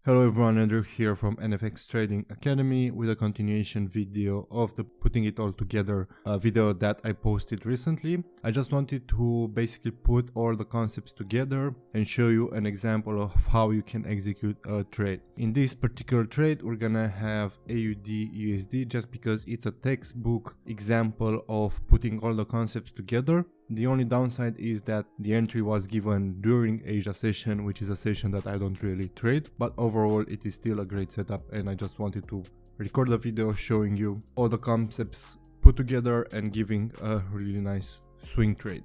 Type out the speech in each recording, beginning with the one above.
Hello everyone, Andrew here from NFX Trading Academy with a continuation video of the putting it all together video that I posted recently. I just wanted to basically put all the concepts together and show you an example of how you can execute a trade. In this particular trade, we're gonna have AUD USD just because it's a textbook example of putting all the concepts together. The only downside is that the entry was given during Asia session, which is a session that I don't really trade, but overall it is still a great setup, and I just wanted to record the video showing you all the concepts put together and giving a really nice swing trade.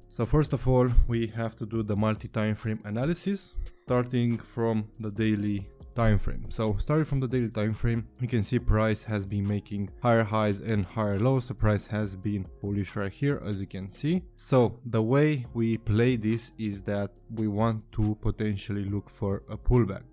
So first of all, we have to do the multi-time frame analysis, starting from the daily time frame. So starting from the daily time frame, you can see price has been making higher highs and higher lows. The price has been bullish right here, as you can see. So the way we play this is that we want to potentially look for a pullback.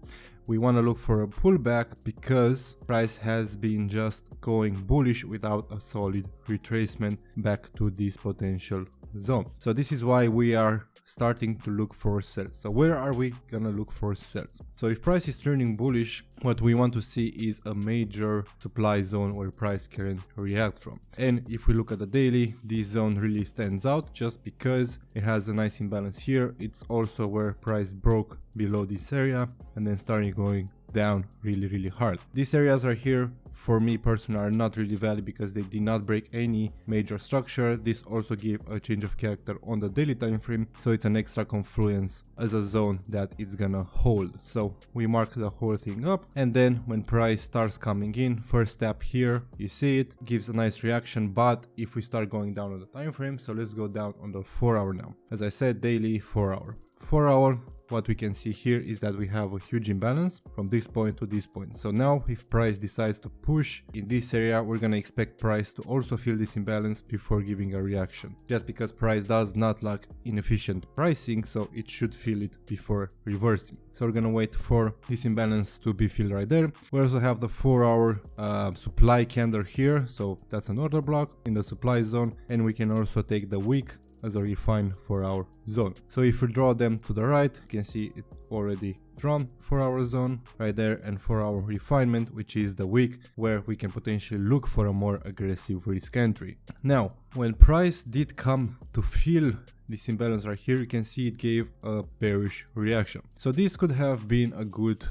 We want to look for a pullback because price has been just going bullish without a solid retracement back to this potential zone. So this is why we are starting to look for sells. So where are we gonna look for sells? So if price is turning bullish, what we want to see is a major supply zone where price can react from. And if we look at the daily, this zone really stands out just because it has a nice imbalance here. It's also where price broke below this area and then started going down really hard. These areas are here for me personally are not really valid because they did not break any major structure. This also gave a change of character on the daily time frame, so it's an extra confluence as a zone that it's gonna hold. So we mark the whole thing up, and then when price starts coming in, first step here, you see it gives a nice reaction. But if we start going down on the time frame, so let's go down on the 4 hour now. As I said, daily 4 hour. 4 hour, what we can see here is that we have a huge imbalance from this point to this point. So now if price decides to push in this area, we're gonna expect price to also feel this imbalance before giving a reaction, just because price does not like inefficient pricing, so it should feel it before reversing. So we're gonna wait for this imbalance to be filled right there. We also have the 4 hour supply candle here, so that's an order block in the supply zone, and we can also take the wick as a refined 4 hour zone. So if we draw them to the right, you can see it already drawn 4 hour zone right there, and 4 hour refinement, which is the wick where we can potentially look for a more aggressive risk entry. Now, when price did come to fill this imbalance right here, you can see it gave a bearish reaction. So this could have been a good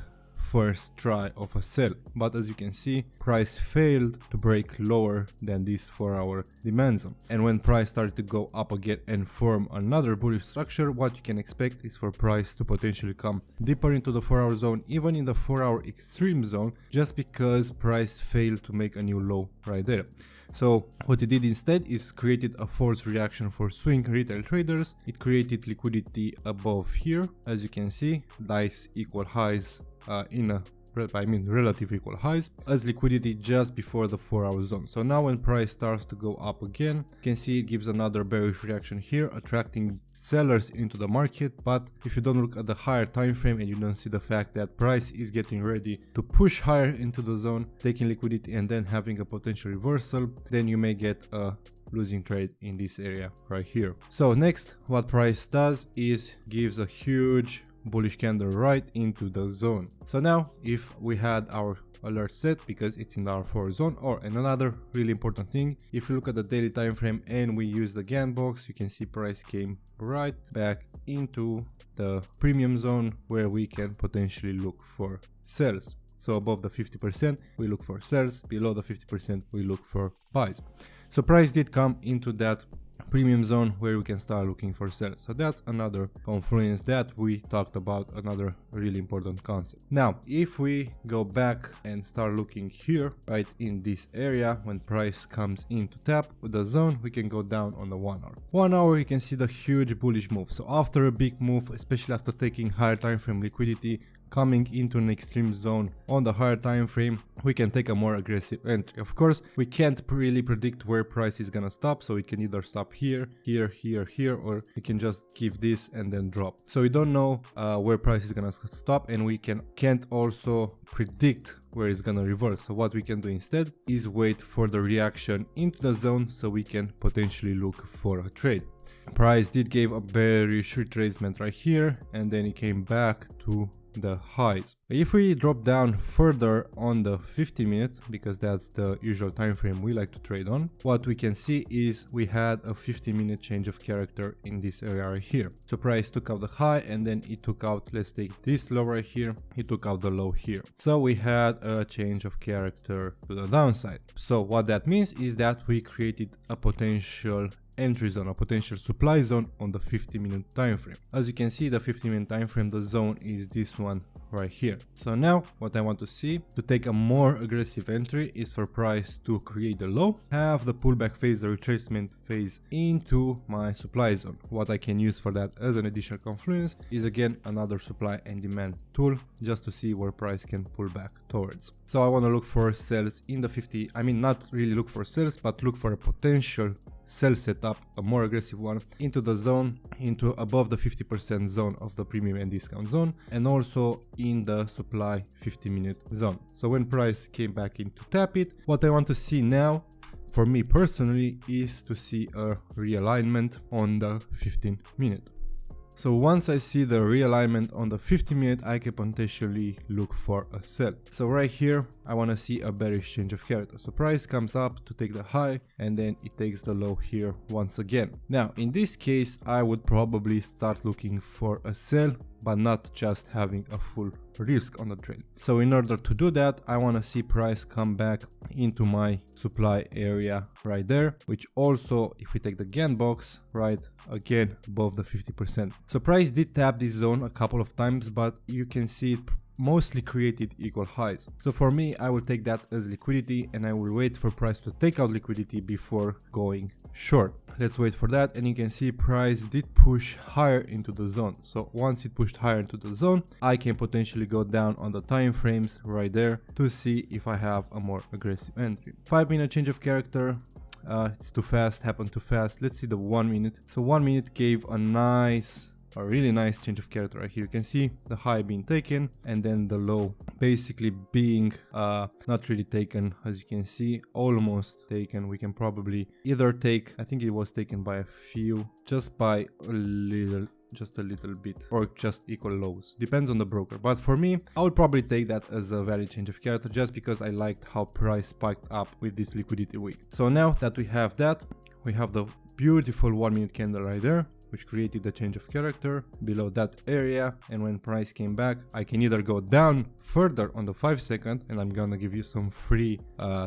first try of a sell, but as you can see, price failed to break lower than this 4 hour demand zone. And when price started to go up again and form another bullish structure, what you can expect is for price to potentially come deeper into the 4 hour zone, even in the 4 hour extreme zone, just because price failed to make a new low right there. So what it did instead is created a forced reaction for swing retail traders. It created liquidity above here, as you can see, nice equal highs relative equal highs as liquidity just before the 4 hour zone. So now when price starts to go up again, you can see it gives another bearish reaction here, attracting sellers into the market. But if you don't look at the higher time frame and you don't see the fact that price is getting ready to push higher into the zone, taking liquidity and then having a potential reversal, then you may get a losing trade in this area right here. So next, what price does is gives a huge bullish candle right into the zone. So now if we had our alert set because it's in our 4 zone, and another really important thing, if you look at the daily time frame and we use the Gann box, you can see price came right back into the premium zone where we can potentially look for sells. So above the 50% we look for sells, below the 50% we look for buys. So price did come into that premium zone where we can start looking for sells. So that's another confluence that we talked about, another really important concept. Now if we go back and start looking here right in this area, when price comes into tap with the zone, we can go down on the 1 hour. 1 hour you can see the huge bullish move. So after a big move, especially after taking higher time frame liquidity, coming into an extreme zone on the higher time frame, we can take a more aggressive entry. Of course, we can't really predict where price is gonna stop, so we can either stop here, or we can just give this and then drop. So we don't know where price is gonna stop, and we can't also predict where it's gonna reverse. So what we can do instead is wait for the reaction into the zone so we can potentially look for a trade. Price did give a bearish retracement right here, and then it came back to the highs. If we drop down further on the 50 minute, because that's the usual time frame we like to trade on, what we can see is we had a 50-minute change of character in this area right here. So price took out the high and then it took out, let's take this low right here, it took out the low here. So we had a change of character to the downside. So what that means is that we created a potential entry zone, a potential supply zone on the 50-minute time frame. As you can see, the 50-minute time frame, the zone is this one right here. So now what I want to see to take a more aggressive entry is for price to create the low, have the pullback phase, the retracement phase into my supply zone. What I can use for that as an additional confluence is again another supply and demand tool, just to see where price can pull back towards. So I want to look for sells in the 50, I mean not really look for sells, but look for a potential sell setup, a more aggressive one, into the zone, into above the 50% zone of the premium and discount zone, and also in the supply 50-minute zone. So when price came back in to tap it, what I want to see now for me personally is to see a realignment on the 15-minute. So once I see the realignment on the 50-minute, I can potentially look for a sell. So right here, I want to see a bearish change of character. So price comes up to take the high and then it takes the low here once again. Now, in this case, I would probably start looking for a sell, but not just having a full risk on the trade. So in order to do that, I want to see price come back into my supply area right there, which also, if we take the GAN box, right, again above the 50%. So price did tap this zone a couple of times, but you can see it mostly created equal highs. So for me, I will take that as liquidity and I will wait for price to take out liquidity before going short. Let's wait for that, and you can see price did push higher into the zone. So once it pushed higher into the zone, I can potentially go down on the time frames right there to see if I have a more aggressive entry. 5-minute change of character. It's too fast, happened too fast. Let's see the 1 minute. So 1 minute gave a really nice change of character right here. You can see the high being taken and then the low basically being not really taken. As you can see, almost taken. We can probably either take, I think it was taken by a few, just by a little bit, or just equal lows, depends on the broker. But for me, I would probably take that as a valid change of character, just because I liked how price spiked up with this liquidity week. So now that we have that, we have the beautiful 1 minute candle right there, which created a change of character below that area. And when price came back, I can either go down further on the 5 second, and I'm gonna give you some free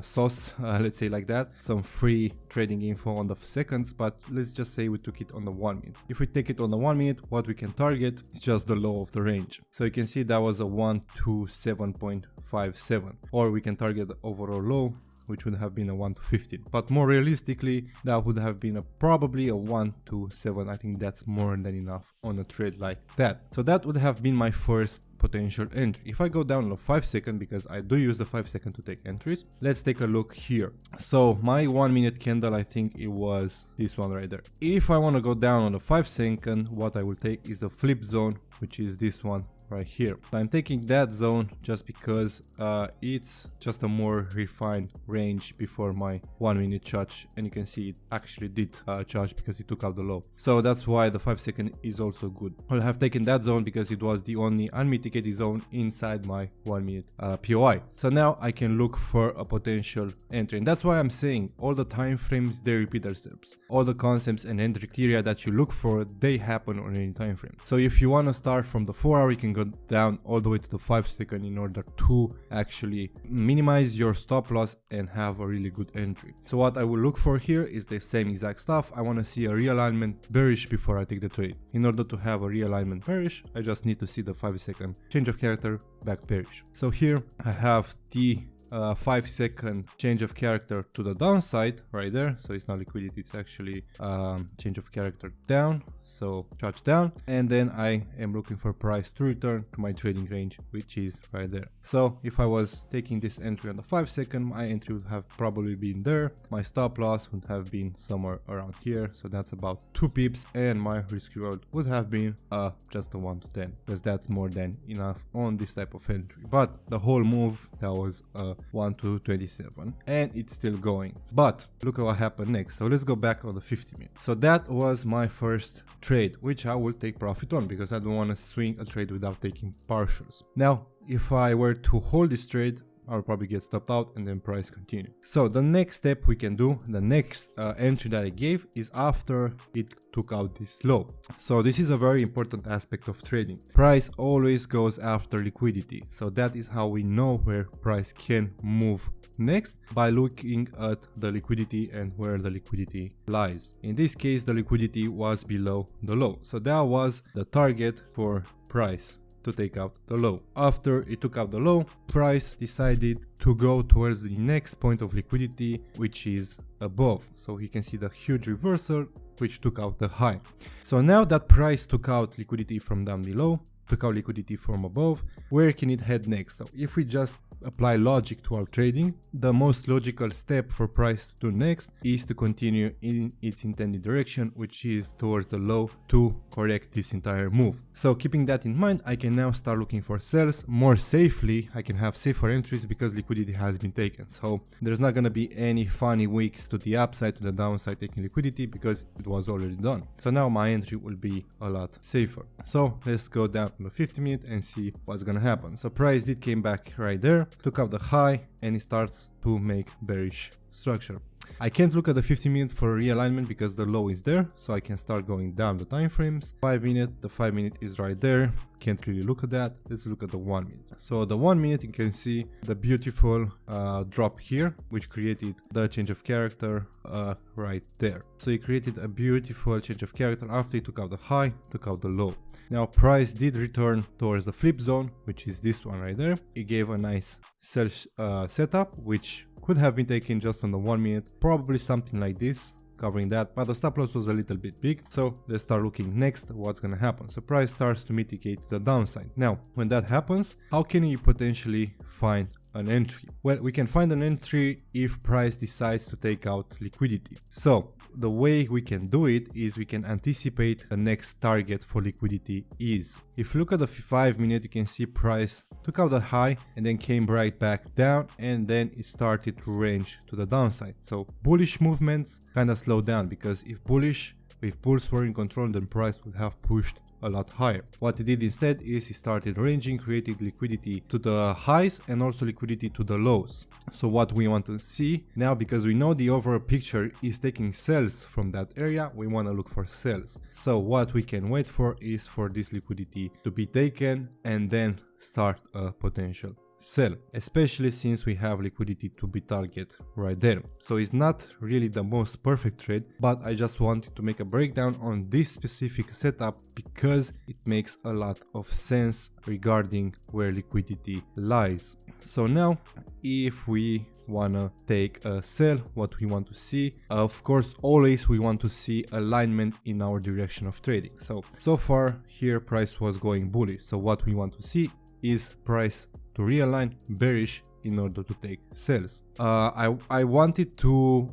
sauce, let's say like that, some free trading info on the seconds, but let's just say we took it on the 1 minute. If we take it on the 1 minute, what we can target is just the low of the range. So you can see that was a 127.57, or we can target the overall low, which would have been a 1 to 15. But more realistically, that would have been probably a 1 to 7. I think that's more than enough on a trade like that. So that would have been my first potential entry. If I go down on the 5 second, because I do use the 5 second to take entries, let's take a look here. So my 1 minute candle, I think it was this one right there. If I want to go down on the 5 second, what I will take is the flip zone, which is this one right here. I'm taking that zone just because it's just a more refined range before my 1 minute charge, and you can see it actually did charge because it took out the low. So that's why the 5 second is also good. I'll have taken that zone because it was the only unmitigated zone inside my 1 minute POI. So now I can look for a potential entry, and that's why I'm saying all the time frames, they repeat themselves. All the concepts and entry criteria that you look for, they happen on any time frame. So if you want to start from the 4 hour, you can go down all the way to the 5 second in order to actually minimize your stop loss and have a really good entry. So what I will look for here is the same exact stuff. I want to see a realignment bearish before I take the trade. In order to have a realignment bearish, I just need to see the 5 second change of character back bearish. So here I have the 5 second change of character to the downside right there. So it's not liquidity, it's actually change of character down, so charge down, and then I am looking for price to return to my trading range, which is right there. So if I was taking this entry on the 5 second, my entry would have probably been there, my stop loss would have been somewhere around here, so that's about 2 pips, and my risk reward would have been just a 1 to 10, because that's more than enough on this type of entry. But the whole move, that was 1 to 27, and it's still going. But look at what happened next. So let's go back on the 50 minute. So that was my first trade, which I will take profit on because I don't want to swing a trade without taking partials. Now, if I were to hold this trade, I'll probably get stopped out and then price continue. So the next step we can do, the next entry that I gave is after it took out this low. So this is a very important aspect of trading. Price always goes after liquidity. So that is how we know where price can move next, by looking at the liquidity and where the liquidity lies. In this case, the liquidity was below the low. So that was the target for price to take out the low. After it took out the low, price decided to go towards the next point of liquidity, which is above. So you can see the huge reversal which took out the high. So now that price took out liquidity from down below, took out liquidity from above, where can it head next? So if we just apply logic to our trading, the most logical step for price to do next is to continue in its intended direction, which is towards the low, to correct this entire move. So keeping that in mind, I can now start looking for sells more safely. I can have safer entries because liquidity has been taken. So there's not going to be any funny wicks to the upside, to the downside taking liquidity, because it was already done. So now my entry will be a lot safer. So let's go down to the 50 minute and see what's going to happen. So price did came back right there, took out the high, and it starts to make bearish structure. I can't look at the 50 minute for realignment because the low is there, so I can start going down the time frames. 5 minute, the 5 minute is right there, can't really look at that. Let's look at the 1 minute. So the 1 minute, you can see the beautiful drop here, which created the change of character right there. So it created a beautiful change of character after it took out the high, took out the low. Now price did return towards the flip zone, which is this one right there. It gave a nice sell setup, which could have been taken just on the 1 minute, probably something like this, covering that, but the stop loss was a little bit big. So let's start looking next what's gonna happen. So price starts to mitigate the downside. Now when that happens, how can you potentially find an entry? Well, we can find an entry if price decides to take out liquidity. So the way we can do it is we can anticipate the next target for liquidity is. If you look at the 5 minute, you can see price took out the high and then came right back down, and then it started to range to the downside. So bullish movements kind of slow down, because if bulls were in control, then price would have pushed a lot higher. What he did instead is he started ranging, created liquidity to the highs and also liquidity to the lows. So what we want to see now, because we know the overall picture is taking sells from that area, we want to look for sells. So what we can wait for is for this liquidity to be taken and then start a potential sell, especially since we have liquidity to be target right there. So it's not really the most perfect trade, but I just wanted to make a breakdown on this specific setup because it makes a lot of sense regarding where liquidity lies. So now if we wanna take a sell, what we want to see, of course always we want to see alignment in our direction of trading. So far here price was going bullish, so what we want to see is price to realign bearish in order to take sells. I wanted to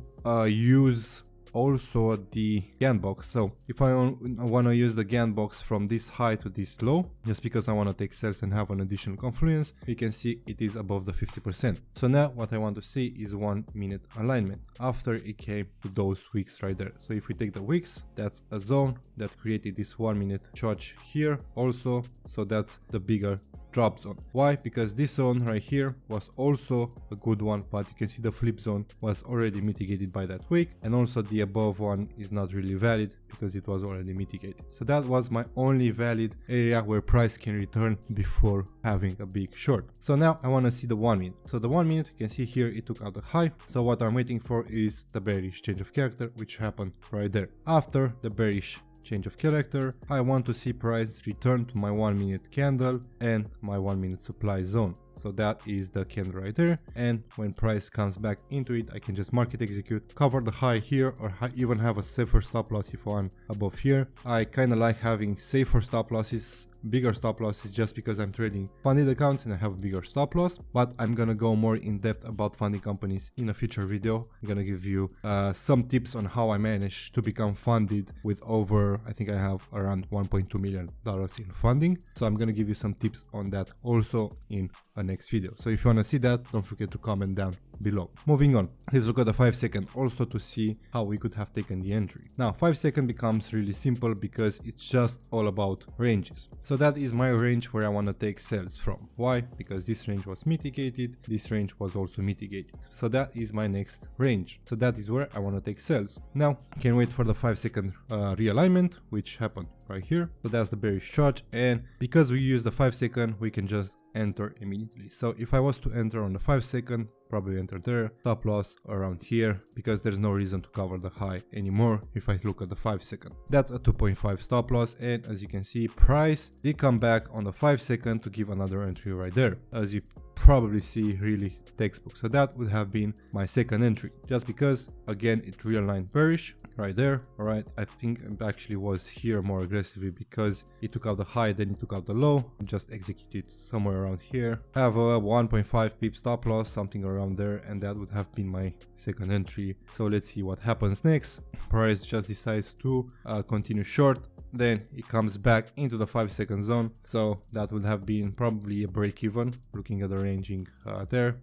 use also the Gann box. So if I want to use the Gann box from this high to this low, just because I want to take sells and have an additional confluence, you can see it is above the 50%. So now what I want to see is 1 minute alignment after it came to those wicks right there. So if we take the wicks, that's a zone that created this 1 minute charge here also. So that's the bigger drop zone. Why? Because this zone right here was also a good one, but you can see the flip zone was already mitigated by that wick, and also the above one is not really valid because it was already mitigated. So that was my only valid area where price can return before having a big short. So now I want to see the 1 minute. So the 1 minute, you can see here it took out the high. So what I'm waiting for is the bearish change of character, which happened right there. After the bearish change of character, I want to see price return to my 1 minute candle and my 1 minute supply zone. So that is the candle right there, and when price comes back into it, I can just market execute, cover the high here, or even have a safer stop loss if one above here. I kind of like having safer stop losses, bigger stop losses, just because I'm trading funded accounts and I have a bigger stop loss. But I'm gonna go more in depth about funding companies in a future video. I'm gonna give you some tips on how I managed to become funded with over, I think I have around $1.2 million in funding. So I'm gonna give you some tips on that also in a next video. So if you want to see that, don't forget to comment down below. Moving on, let's look at the 5 second also to see how we could have taken the entry. Now 5 second becomes really simple because it's just all about ranges. So that is my range where I want to take sells from. Why? Because this range was mitigated, this range was also mitigated. So that is my next range. So that is where I want to take sells. Now I can wait for the 5 second realignment, which happened right here. So that's the bearish charge, and because we use the 5 second, we can just enter immediately. So if I was to enter on the 5 second, probably enter there, stop loss around here, because there's no reason to cover the high anymore if I look at the 5 second. That's a 2.5 stop loss, and as you can see, price did come back on the 5 second to give another entry right there, as you probably see, really textbook. So that would have been my second entry, just because again it realigned bearish right there. All right, I think it actually was here more aggressively because it took out the high, then it took out the low, just executed somewhere around here. I have a 1.5 pip stop loss, something around there, and that would have been my second entry. So let's see what happens next. Price just decides to continue short, then it comes back into the 5 second zone. So that would have been probably a break even, looking at the ranging there.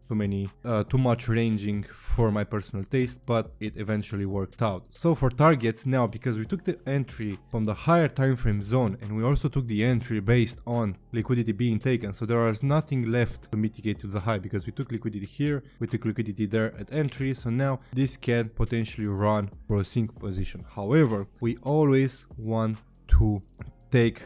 Too much ranging for my personal taste, but it eventually worked out. So for targets now, because we took the entry from the higher time frame zone and we also took the entry based on liquidity being taken, so there was nothing left to mitigate to the high, because we took liquidity here, we took liquidity there at entry. So now this can potentially run for a sink position. However, we always want to take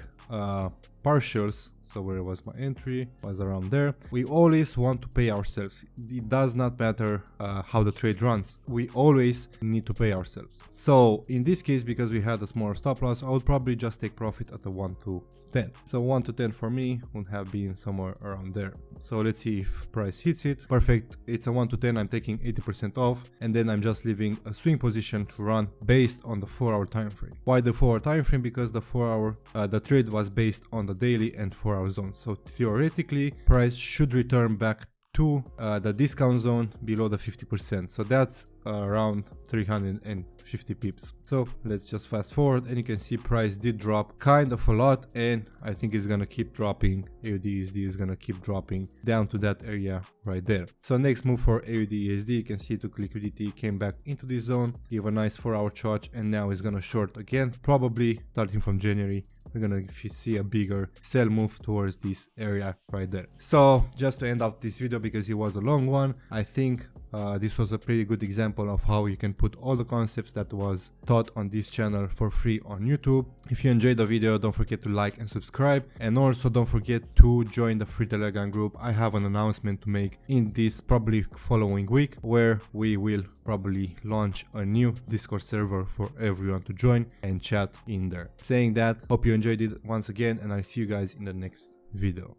partials. So where was my entry? Was around there. We always want to pay ourselves. It does not matter how the trade runs. We always need to pay ourselves. So in this case, because we had a smaller stop loss, I would probably just take profit at the 1 to 10. So 1 to 10 for me would have been somewhere around there. So let's see if price hits it. Perfect. It's a 1 to 10. I'm taking 80% off, and then I'm just leaving a swing position to run based on the 4-hour time frame. Why the 4-hour time frame? Because the 4-hour the trade was based on the daily and 4-hour zone. So theoretically, price should return back to the discount zone below the 50%. So that's around 350 pips. So let's just fast forward, and you can see price did drop kind of a lot, and I think it's gonna keep dropping. AUD/USD is gonna keep dropping down to that area right there. So next move for AUD/USD, you can see it took liquidity, came back into this zone, give a nice 4-hour charge, and now it's gonna short again. Probably starting from January, we're gonna see a bigger sell move towards this area right there. So just to end off this video, because it was a long one, I think this was a pretty good example of how you can put all the concepts that was taught on this channel for free on YouTube. If you enjoyed the video, don't forget to like and subscribe, and also don't forget to join the free Telegram group. I have an announcement to make in this probably following week, where we will probably launch a new Discord server for everyone to join and chat in there. Saying that, hope you enjoyed it once again, and I'll see you guys in the next video.